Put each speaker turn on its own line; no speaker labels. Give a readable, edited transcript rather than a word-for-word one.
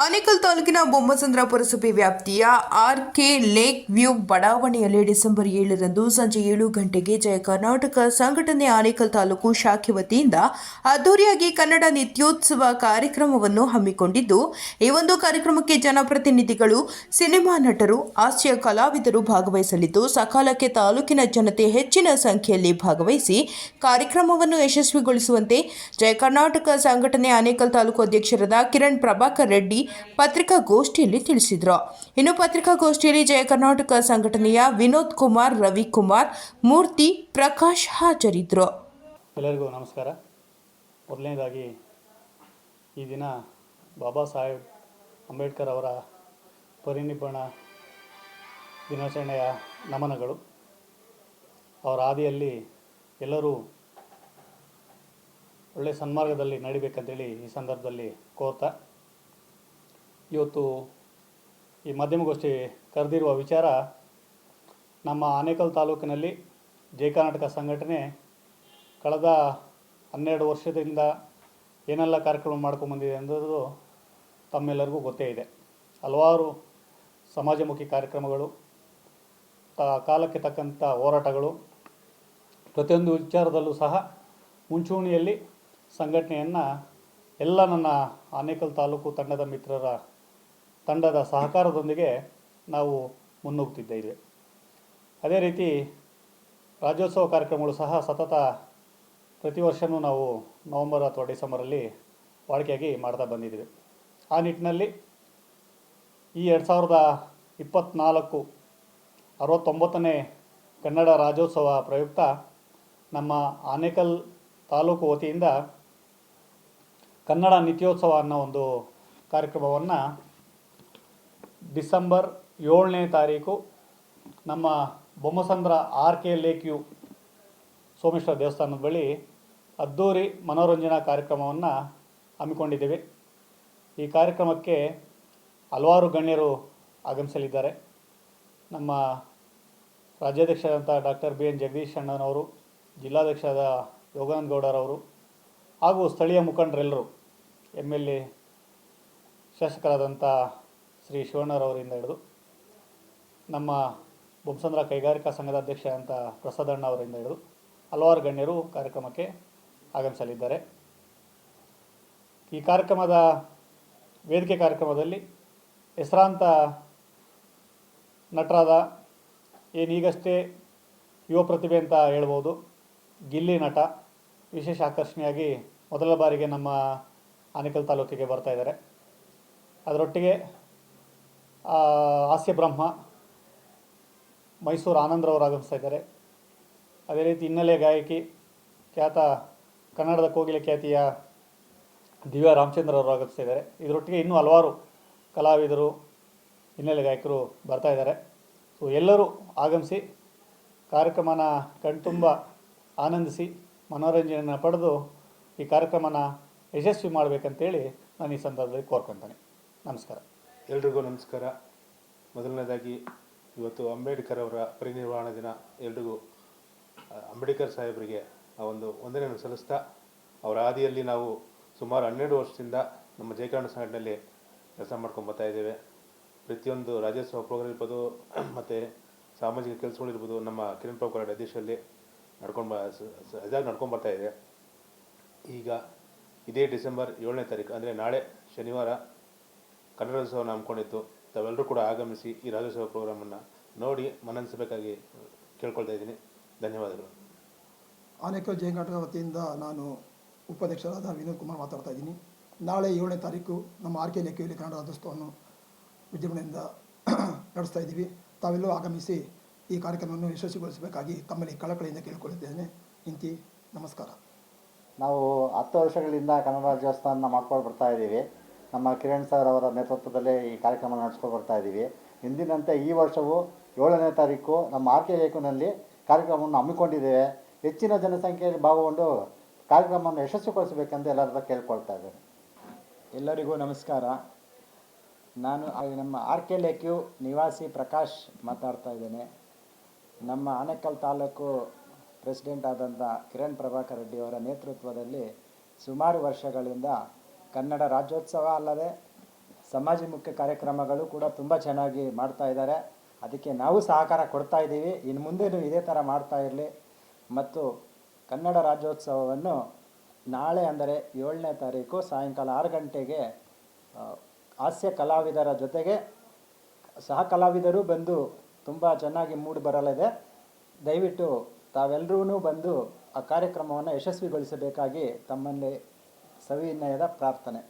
ಆನೇಕಲ್ ತಾಲೂಕಿನ ಬೊಮ್ಮಸಂದ್ರ ಪುರಸಭೆ ವ್ಯಾಪ್ತಿಯ ಆರ್ಕೆ ಲೇಕ್ ವ್ಯೂ ಬಡಾವಣೆಯಲ್ಲಿ ಡಿಸೆಂಬರ್ 7ರಂದು ಸಂಜೆ 7 ಗಂಟೆಗೆ ಜಯ ಕರ್ನಾಟಕ ಸಂಘಟನೆ ಆನೇಕಲ್ ತಾಲೂಕು ಶಾಖೆ ವತಿಯಿಂದ ಅದ್ದೂರಿಯಾಗಿ ಕನ್ನಡ ನಿತ್ಯೋತ್ಸವ ಕಾರ್ಯಕ್ರಮವನ್ನು ಹಮ್ಮಿಕೊಂಡಿದ್ದು, ಈ ಒಂದು ಕಾರ್ಯಕ್ರಮಕ್ಕೆ ಜನಪ್ರತಿನಿಧಿಗಳು, ಸಿನಿಮಾ ನಟರು, ಹಾಸ್ಯ ಕಲಾವಿದರು ಭಾಗವಹಿಸಲಿದ್ದು, ಸಕಾಲಕ್ಕೆ ತಾಲೂಕಿನ ಜನತೆ ಹೆಚ್ಚಿನ ಸಂಖ್ಯೆಯಲ್ಲಿ ಭಾಗವಹಿಸಿ ಕಾರ್ಯಕ್ರಮವನ್ನು ಯಶಸ್ವಿಗೊಳಿಸುವಂತೆ ಜಯ ಕರ್ನಾಟಕ ಸಂಘಟನೆ ಆನೇಕಲ್ ತಾಲೂಕು ಅಧ್ಯಕ್ಷರಾದ ಕಿರಣ್ ಪ್ರಭಾಕರ್ ರೆಡ್ಡಿ ಪತ್ರಿಕಾಗೋಷ್ಠಿಯಲ್ಲಿ ತಿಳಿಸಿದರು. ಇನ್ನು ಪತ್ರಿಕಾಗೋಷ್ಠಿಯಲ್ಲಿ ಜಯ ಕರ್ನಾಟಕ ಸಂಘಟನೆಯ ವಿನೋದ್ ಕುಮಾರ್, ರವಿಕುಮಾರ್, ಮೂರ್ತಿ, ಪ್ರಕಾಶ್ ಹಾಜರಿದ್ದರು.
ಎಲ್ಲರಿಗೂ ನಮಸ್ಕಾರ. ಮೊದಲನೇದಾಗಿ ಈ ದಿನ ಬಾಬಾ ಸಾಹೇಬ್ ಅಂಬೇಡ್ಕರ್ ಅವರ ಪರಿನಿಬ್ಬಣ ದಿನಾಚರಣೆಯ ನಮನಗಳು. ಅವರ ಹಾದಿಯಲ್ಲಿ ಎಲ್ಲರೂ ಒಳ್ಳೆಯ ಸನ್ಮಾರ್ಗದಲ್ಲಿ ನಡಿಬೇಕಂತೇಳಿ ಈ ಸಂದರ್ಭದಲ್ಲಿ ಕೋರ್ತಾ, ಇವತ್ತು ಈ ಮಾಧ್ಯಮಗೋಷ್ಠಿ ಕರೆದಿರುವ ವಿಚಾರ, ನಮ್ಮ ಆನೇಕಲ್ ತಾಲೂಕಿನಲ್ಲಿ ಜಯ ಕರ್ನಾಟಕ ಸಂಘಟನೆ ಕಳೆದ 12 ವರ್ಷದಿಂದ ಏನೆಲ್ಲ ಕಾರ್ಯಕ್ರಮ ಮಾಡ್ಕೊಂಬಂದಿದೆ ಅನ್ನೋದು ತಮ್ಮೆಲ್ಲರಿಗೂ ಗೊತ್ತೇ ಇದೆ. ಹಲವಾರು ಸಮಾಜಮುಖಿ ಕಾರ್ಯಕ್ರಮಗಳು, ಕಾಲಕ್ಕೆ ತಕ್ಕಂಥ ಹೋರಾಟಗಳು, ಪ್ರತಿಯೊಂದು ವಿಚಾರದಲ್ಲೂ ಸಹ ಮುಂಚೂಣಿಯಲ್ಲಿ ಸಂಘಟನೆಯನ್ನು ಎಲ್ಲ ನನ್ನ ಆನೇಕಲ್ ತಾಲೂಕು ತಂಡದ ಮಿತ್ರರ ತಂಡದ ಸಹಕಾರದೊಂದಿಗೆ ನಾವು ಮುನ್ನುಗ್ಗುತ್ತಿದ್ದೇವೆ. ಅದೇ ರೀತಿ ರಾಜ್ಯೋತ್ಸವ ಕಾರ್ಯಕ್ರಮಗಳು ಸಹ ಸತತ ಪ್ರತಿ ವರ್ಷವೂ ನಾವು ನವಂಬರ್ ಅಥವಾ ಡಿಸೆಂಬರಲ್ಲಿ ವಾಡಿಕೆಯಾಗಿ ಮಾಡ್ತಾ ಬಂದಿದ್ದೀವಿ. ಆ ನಿಟ್ಟಿನಲ್ಲಿ ಈ 2024 69ನೇ ಕನ್ನಡ ರಾಜ್ಯೋತ್ಸವ ಪ್ರಯುಕ್ತ ನಮ್ಮ ಆನೇಕಲ್ ತಾಲೂಕು ವತಿಯಿಂದ ಕನ್ನಡ ನಿತ್ಯೋತ್ಸವ ಅನ್ನೋ ಒಂದು ಕಾರ್ಯಕ್ರಮವನ್ನು ಡಿಸೆಂಬರ್ 7ನೇ ತಾರೀಕು ನಮ್ಮ Bommasandra RK lake view Someshwara ದೇವಸ್ಥಾನದ ಬಳಿ ಅದ್ದೂರಿ ಮನೋರಂಜನಾ ಕಾರ್ಯಕ್ರಮವನ್ನು ಹಮ್ಮಿಕೊಂಡಿದ್ದೇವೆ. ಈ ಕಾರ್ಯಕ್ರಮಕ್ಕೆ ಹಲವಾರು ಗಣ್ಯರು ಆಗಮಿಸಲಿದ್ದಾರೆ. ನಮ್ಮ ರಾಜ್ಯಾಧ್ಯಕ್ಷರಾದಂಥ ಡಾಕ್ಟರ್ BN ಜಗದೀಶ್ ಅಣ್ಣನವರು, ಜಿಲ್ಲಾಧ್ಯಕ್ಷರಾದ ಯೋಗಾನಂದ ಗೌಡರವರು ಹಾಗೂ ಸ್ಥಳೀಯ ಮುಖಂಡರೆಲ್ಲರೂ, MLA ಶಾಸಕರಾದಂಥ ಶ್ರೀ ಶಿವಣ್ಣರವರಿಂದ ಹಿಡಿದು ನಮ್ಮ ಬೊಮ್ಮಸಂದ್ರ ಕೈಗಾರಿಕಾ ಸಂಘದ ಅಧ್ಯಕ್ಷ ಅಂತ ಪ್ರಸಾದಣ್ಣ ಅವರಿಂದ ಹಿಡಿದು ಹಲವಾರು ಗಣ್ಯರು ಕಾರ್ಯಕ್ರಮಕ್ಕೆ ಆಗಮಿಸಲಿದ್ದಾರೆ. ಈ ಕಾರ್ಯಕ್ರಮದ ವೇದಿಕೆ ಕಾರ್ಯಕ್ರಮದಲ್ಲಿ ಹೆಸರಾಂತ ನಟರಾದ, ಏನೀಗಷ್ಟೇ ಯುವ ಪ್ರತಿಭೆ ಅಂತ ಹೇಳ್ಬೋದು, ಗಿಲ್ಲಿ ನಟ ವಿಶೇಷ ಆಕರ್ಷಣೆಯಾಗಿ ಮೊದಲ ಬಾರಿಗೆ ನಮ್ಮ ಆನೇಕಲ್ ತಾಲೂಕಿಗೆ ಬರ್ತಾಯಿದ್ದಾರೆ. ಅದರೊಟ್ಟಿಗೆ ಹಾಸ್ಯ ಬ್ರಹ್ಮ ಮೈಸೂರು ಆನಂದ್ರವರು ಆಗಮಿಸ್ತಾ ಇದ್ದಾರೆ. ಅದೇ ರೀತಿ ಹಿನ್ನೆಲೆ ಗಾಯಕಿ, ಖ್ಯಾತ ಕನ್ನಡದ ಕೋಗಿಲೆ ಖ್ಯಾತಿಯ ದಿವ್ಯಾ ರಾಮಚಂದ್ರ ಅವರು ಆಗಮಿಸ್ತಾ ಇದ್ದಾರೆ. ಇದರೊಟ್ಟಿಗೆ ಇನ್ನೂ ಹಲವಾರು ಕಲಾವಿದರು, ಹಿನ್ನೆಲೆ ಗಾಯಕರು ಬರ್ತಾಯಿದ್ದಾರೆ. ಸೊ ಎಲ್ಲರೂ ಆಗಮಿಸಿ ಕಾರ್ಯಕ್ರಮನ ಕಣ್ತುಂಬ ಆನಂದಿಸಿ ಮನೋರಂಜನೆಯನ್ನು ಪಡೆದು ಈ ಕಾರ್ಯಕ್ರಮನ ಯಶಸ್ವಿ ಮಾಡಬೇಕಂತೇಳಿ ನಾನು ಈ ಸಂದರ್ಭದಲ್ಲಿ ಕೋರ್ಕೊಳ್ತೇನೆ. ನಮಸ್ಕಾರ.
ಎಲ್ರಿಗೂ ನಮಸ್ಕಾರ. ಮೊದಲನೇದಾಗಿ ಇವತ್ತು ಅಂಬೇಡ್ಕರ್ ಅವರ ಪರಿನಿರ್ವಾಣ ದಿನ. ಎಲ್ರಿಗೂ ಅಂಬೇಡ್ಕರ್ ಸಾಹೇಬರಿಗೆ ಆ ಒಂದು ವಂದನೆಯನ್ನು ಸಲ್ಲಿಸ್ತಾ, ಅವರ ಹಾದಿಯಲ್ಲಿ ನಾವು ಸುಮಾರು 12 ವರ್ಷದಿಂದ ನಮ್ಮ ಜಯ ಕರ್ನಾಟಕ ಸಂಘಟನೆಯಲ್ಲಿ ಕೆಲಸ ಮಾಡ್ಕೊಂಡು ಬರ್ತಾ ಇದ್ದೇವೆ. ಪ್ರತಿಯೊಂದು ರಾಜ್ಯೋತ್ಸವ ಪ್ರೋಗ್ರಾಮ್ ಇರ್ಬೋದು ಮತ್ತು ಸಾಮಾಜಿಕ ಕೆಲಸಗಳಿರ್ಬೋದು ನಮ್ಮ ಕಿರಣ್ ಪ್ರಭಾಕರ್ ಅಧ್ಯಕ್ಷರಲ್ಲಿ ನಡ್ಕೊಂಡು ಬರ್ತಾ ಇದೆ. ಈಗ ಇದೇ ಡಿಸೆಂಬರ್ 7ನೇ ತಾರೀಕು ಅಂದರೆ ನಾಳೆ ಶನಿವಾರ ಕನ್ನಡ ರಾಜ್ಯೋತ್ಸವನ ಹಮ್ಮಿಕೊಂಡಿತ್ತು. ತಾವೆಲ್ಲರೂ ಕೂಡ ಆಗಮಿಸಿ ಈ ರಾಜ್ಯೋತ್ಸವ ಪ್ರೋಗ್ರಾಮನ್ನು ನೋಡಿ ಮನಸ್ಸಬೇಕಾಗಿ ಕೇಳ್ಕೊಳ್ತಾ ಇದ್ದೀನಿ. ಧನ್ಯವಾದಗಳು.
ಆನೇಕಲ್ ಜಯ ಕರ್ನಾಟಕ ವತಿಯಿಂದ ನಾನು ಉಪಾಧ್ಯಕ್ಷರಾದ ವಿನೋದ್ ಕುಮಾರ್ ಮಾತಾಡ್ತಾ ಇದ್ದೀನಿ. ನಾಳೆ 7ನೇ ತಾರೀಕು ನಮ್ಮ ಆರ್ಕೆ ಲೇಕ್ ವ್ಯೂಲಿ ಕನ್ನಡ ರಾಜ್ಯೋತ್ಸವವನ್ನು ವಿಜೃಂಭಣೆಯಿಂದ ನಡೆಸ್ತಾ ಇದ್ದೀವಿ. ತಾವೆಲ್ಲರೂ ಆಗಮಿಸಿ ಈ ಕಾರ್ಯಕ್ರಮವನ್ನು ಯಶಸ್ವಿಗೊಳಿಸಬೇಕಾಗಿ ತಮ್ಮಲ್ಲಿ ಕಳಕಳಿಯಿಂದ ಕೇಳಿಕೊಳ್ಳುತ್ತೇನೆ. ಇಂತಿ ನಮಸ್ಕಾರ.
ನಾವು 10 ವರ್ಷಗಳಿಂದ ಕನ್ನಡ ರಾಜ್ಯೋತ್ಸವವನ್ನು ಮಾಡ್ಕೊಂಡು ಬರ್ತಾ ಇದ್ದೀವಿ. ನಮ್ಮ ಕಿರಣ್ ಸರ್ ಅವರ ನೇತೃತ್ವದಲ್ಲೇ ಈ ಕಾರ್ಯಕ್ರಮ ನಡೆಸ್ಕೊಂಡು ಬರ್ತಾ ಇದ್ದೀವಿ. ಇಂದಿನಂತೆ ಈ ವರ್ಷವೂ 7ನೇ ತಾರೀಕು ನಮ್ಮ ಆರ್ಕೆ ಲೇಕ್ನಲ್ಲಿ ಕಾರ್ಯಕ್ರಮವನ್ನು ಹಮ್ಮಿಕೊಂಡಿದ್ದೇವೆ. ಹೆಚ್ಚಿನ ಜನಸಂಖ್ಯೆಯಲ್ಲಿ ಭಾಗಗೊಂಡು ಕಾರ್ಯಕ್ರಮವನ್ನು ಯಶಸ್ವಿಗೊಳಿಸಬೇಕೆಂದು ಎಲ್ಲರ ಕೇಳ್ಕೊಳ್ತಾ ಇದ್ದೇನೆ.
ಎಲ್ಲರಿಗೂ ನಮಸ್ಕಾರ. ನಾನು ನಮ್ಮ ಆರ್ಕೆ ಲೇಕ್ ವ್ಯೂ ನಿವಾಸಿ ಪ್ರಕಾಶ್ ಮಾತಾಡ್ತಾ ಇದ್ದೇನೆ. ನಮ್ಮ ಆನೇಕಲ್ ತಾಲೂಕು ಪ್ರೆಸಿಡೆಂಟ್ ಆದಂಥ ಕಿರಣ್ ಪ್ರಭಾಕರ್ ರೆಡ್ಡಿ ಅವರ ನೇತೃತ್ವದಲ್ಲಿ ಸುಮಾರು ವರ್ಷಗಳಿಂದ ಕನ್ನಡ ರಾಜ್ಯೋತ್ಸವ ಅಲ್ಲದೆ ಸಮಾಜಮುಖಿ ಕಾರ್ಯಕ್ರಮಗಳು ಕೂಡ ತುಂಬ ಚೆನ್ನಾಗಿ ಮಾಡ್ತಾ ಇದ್ದಾರೆ. ಅದಕ್ಕೆ ನಾವು ಸಹಕಾರ ಕೊಡ್ತಾ ಇದ್ದೀವಿ. ಇನ್ನು ಮುಂದೆನೂ ಇದೇ ಥರ ಮಾಡ್ತಾ ಇರಲಿ. ಮತ್ತು ಕನ್ನಡ ರಾಜ್ಯೋತ್ಸವವನ್ನು ನಾಳೆ ಅಂದರೆ 7ನೇ ತಾರೀಕು ಸಾಯಂಕಾಲ 6 ಗಂಟೆಗೆ ಹಾಸ್ಯ ಕಲಾವಿದರ ಜೊತೆಗೆ ಸಹ ಕಲಾವಿದರು ಬಂದು ತುಂಬ ಚೆನ್ನಾಗಿ ಮೂಡಿ ಬರಲಿದೆ. ದಯವಿಟ್ಟು ತಾವೆಲ್ಲರೂ ಬಂದು ಆ ಕಾರ್ಯಕ್ರಮವನ್ನು ಯಶಸ್ವಿಗೊಳಿಸಬೇಕಾಗಿ ತಮ್ಮಲ್ಲಿ ಸವಿನಯದ ಪ್ರಾರ್ಥನೆ.